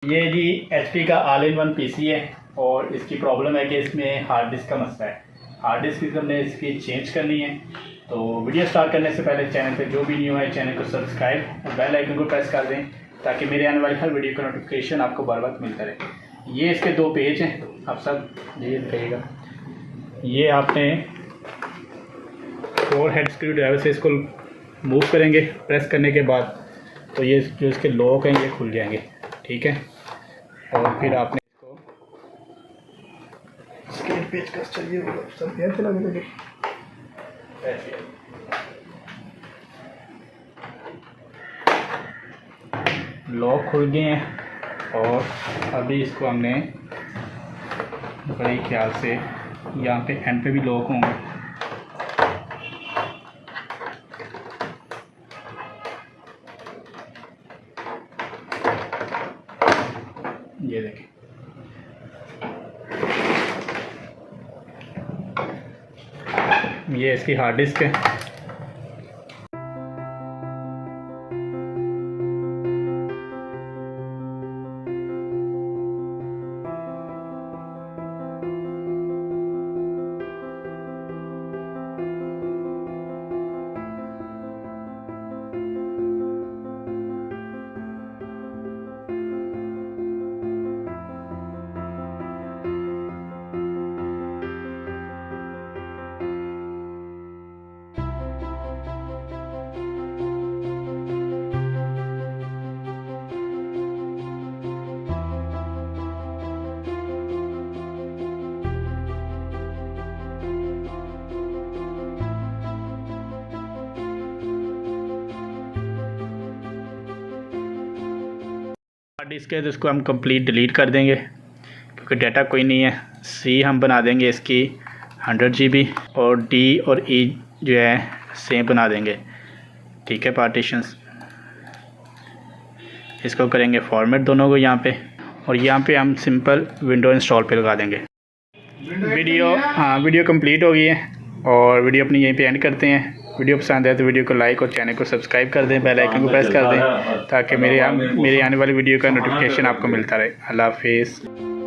ये जी HP का all in one PC है और इसकी प्रॉब्लम है कि इसमें हार्ड डिस्क का मसला है। हार्ड डिस्क हमने इसकी चेंज करनी है। तो वीडियो स्टार्ट करने से पहले चैनल पे जो भी न्यू है चैनल को सब्सक्राइब और बेल आइकन को प्रेस कर दें ताकि मेरे आने वाली हर वीडियो का नोटिफिकेशन आपको बार बार मिलता रहे। ये इसके 2 पेज हैं, आप सब ये दिखेगा। ये आपने 4 हेड स्क्रू ड्राइवर से इसको मूव करेंगे, प्रेस करने के बाद तो ये जो इसके लॉक हैं ये खुल जाएंगे, ठीक है। और फिर आपने इसको स्केल पेचकस चाहिए होगा, सब गैर चला लगे ऐसे लॉक खुल गए हैं। और अभी इसको हमने बड़े ख्याल से यहाँ पे एंड पे भी लॉक होंगे। ये देखें, ये इसकी हार्ड डिस्क है। हार्ड डिस्क है तो इसको हम कंप्लीट डिलीट कर देंगे क्योंकि डाटा कोई नहीं है। सी हम बना देंगे इसकी 100 GB और D और E जो है सेम बना देंगे, ठीक है। पार्टीशंस इसको करेंगे फॉर्मेट दोनों को यहाँ पे, और यहाँ पे हम सिंपल विंडो इंस्टॉल पे लगा देंगे। वीडियो कंप्लीट हो गई है और वीडियो अपनी यहीं पे एंड करते हैं। वीडियो पसंद है तो वीडियो को लाइक और चैनल को सब्सक्राइब कर दें, बेल आइकन को प्रेस कर दें ताकि मेरे आने वाली वीडियो का नोटिफिकेशन आपको मिलता रहे। अल्लाह हाफिज़।